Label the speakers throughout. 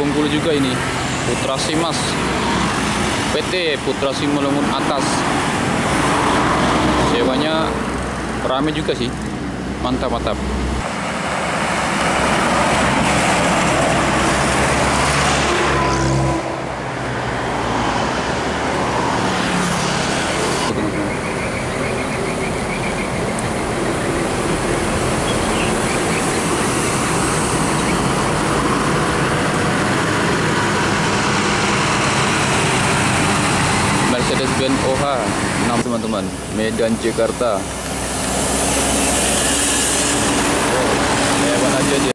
Speaker 1: Bengkulu juga ini. Putra Simas. PT Putra Simalungun Atas. Sewanya rame juga sih. Mantap, mantap. Mercedes-Benz OH 6 teman-teman, Medan Jakarta. Hewan aja dia.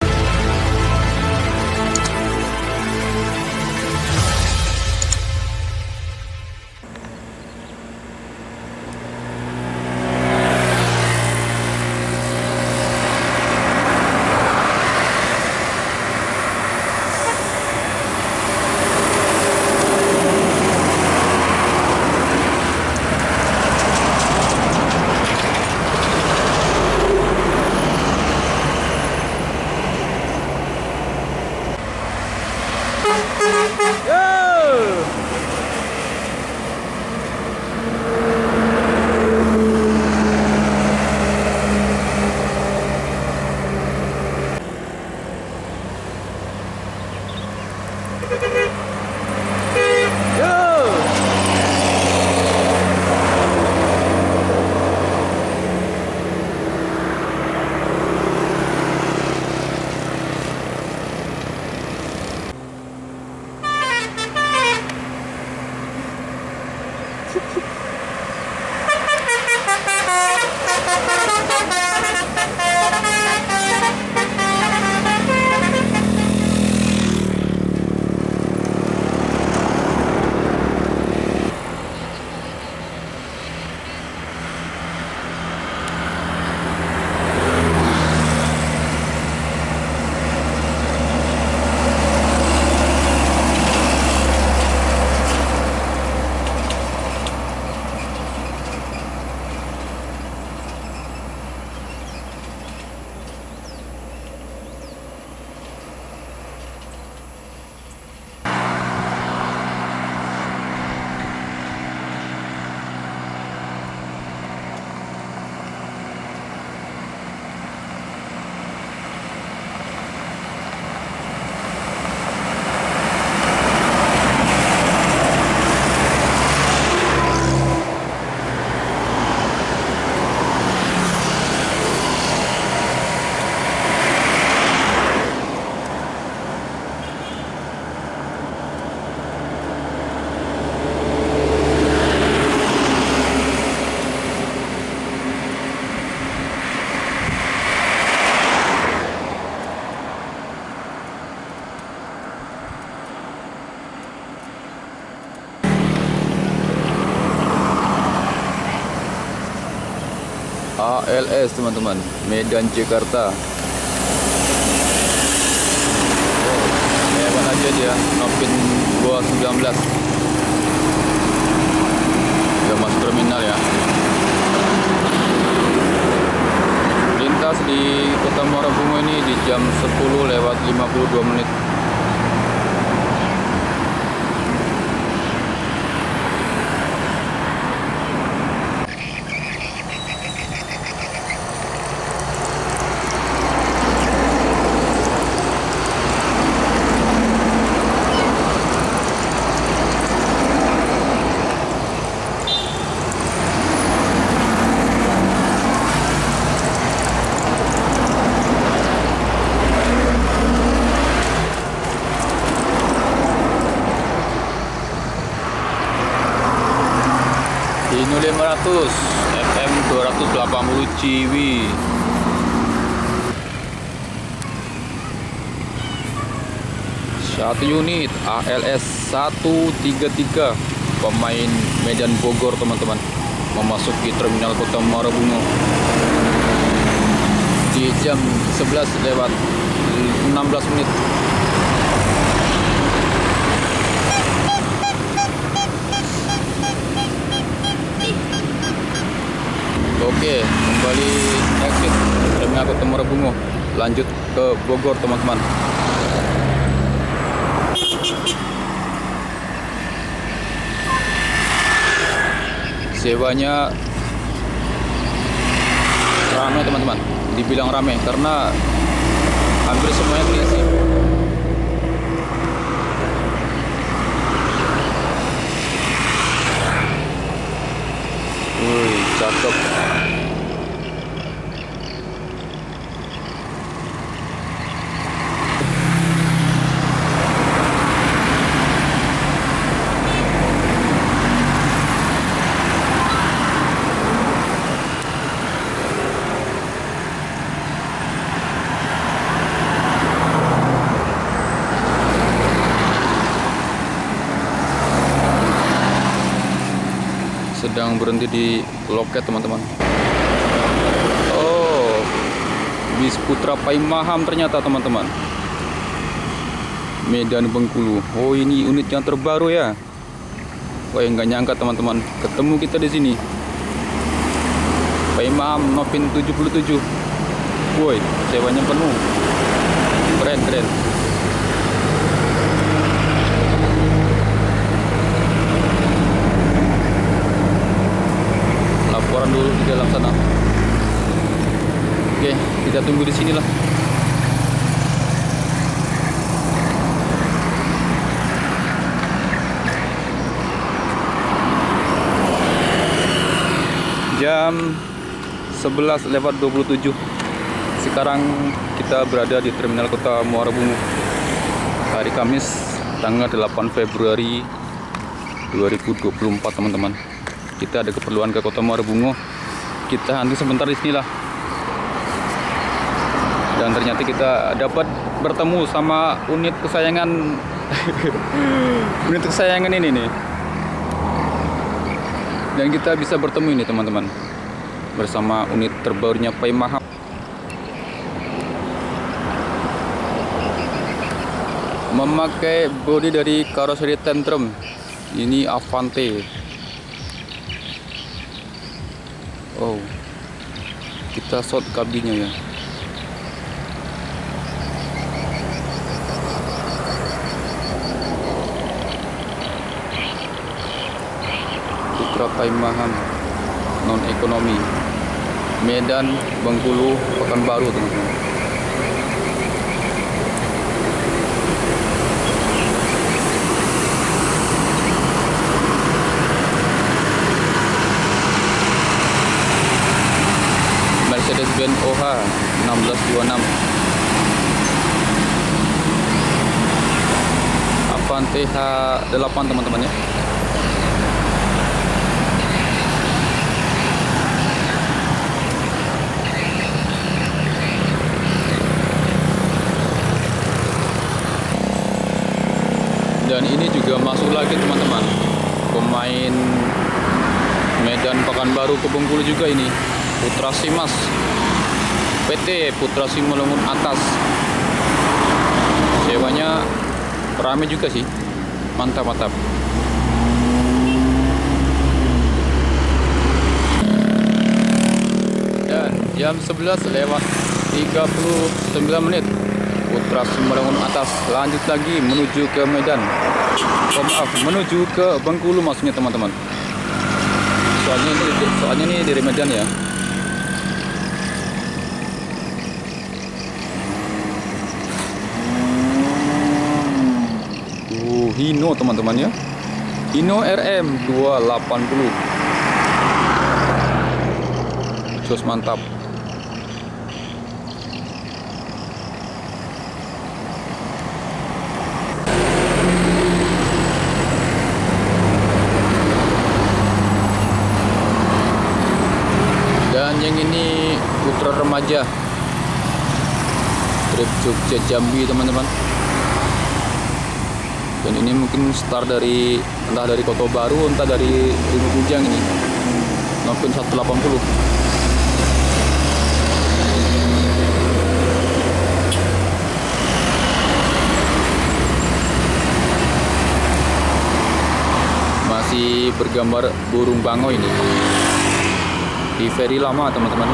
Speaker 1: ALS teman-teman, Medan Jakarta. Hewan aja dia, Novin 219. Udah masuk terminal ya. Lintas di Kota Muara Bungo ini di jam 10:52. Hino 500 FM 280 Ciwi. Satu unit ALS 133 pemain Medan Bogor teman-teman, memasuki terminal Kota Muara Bungo di jam 11:16. Oke, kembali exit terminal Kota Muara Bungo, lanjut ke Bogor teman-teman. sewanya ramai teman-teman. Dibilang ramai karena hampir semuanya terisi. Wih, cakep. Sedang berhenti di loket teman-teman. Oh, bis Putra Paimaham ternyata teman-teman. Medan Bengkulu. Oh, ini unit yang terbaru ya. Wah, nggak nyangka teman-teman ketemu kita di sini. Paimaham Novin 77. Woi, sewanya penuh. Keren. Laporan dulu di dalam sana. Oke, kita tunggu di sinilah. Jam 11:27. Sekarang kita berada di Terminal Kota Muara Bungo. Hari Kamis, tanggal 8 Februari 2024 teman-teman. Kita ada keperluan ke Kota Muara Bungo. Kita nanti sebentar di sinilah. Dan ternyata kita dapat bertemu sama unit kesayangan unit kesayangan ini nih. Dan kita bisa bertemu ini teman-teman bersama unit terbarunya Paimaham. Memakai bodi dari karoseri Tantrum. Ini Avante. Oh, kita short kabinnya ya. Putra Paimaham non ekonomi, Medan Bengkulu Pekanbaru teman-teman. Mercedes-Benz OH 1626. Avante H8 teman-teman ya. Dan ini juga masuk lagi teman-teman, pemain Medan Pekanbaru ke Bengkulu juga ini, Putra Simas, PT Putra Simalungun Atas. Sewanya rame juga sih, mantap. Dan jam 11:39 Putra Simalungun Atas lanjut lagi menuju ke Medan. Menuju ke Bengkulu maksudnya teman-teman. Soalnya ini dari Medan ya. Hino teman-teman ya. Hino RM 280. Jos mantap. Dan yang ini Putra Remaja trip Jogja Jambi teman-teman. Dan ini mungkin start dari entah dari Kota Baru, entah dari Rimau Bujang ini. Novin 180. Masih bergambar burung bango ini. Di ferry lama teman-teman.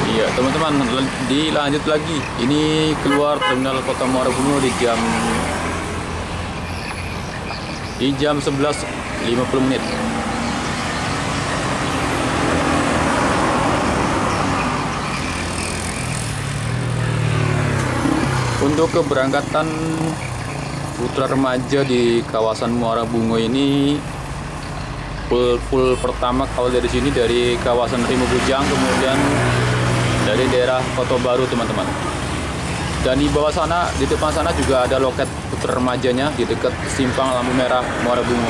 Speaker 1: Iya teman-teman, dilanjut lagi. Ini keluar Terminal Kota Muara Bungo di jam di jam 11.50. Untuk keberangkatan putra remaja di kawasan Muara Bungo ini full pertama kalau dari sini dari kawasan Rimo Bujang, kemudian dari daerah Kota Baru teman-teman. Dan di bawah sana, di depan sana juga ada loket putra remajanya di dekat simpang lampu merah Muara Bungo.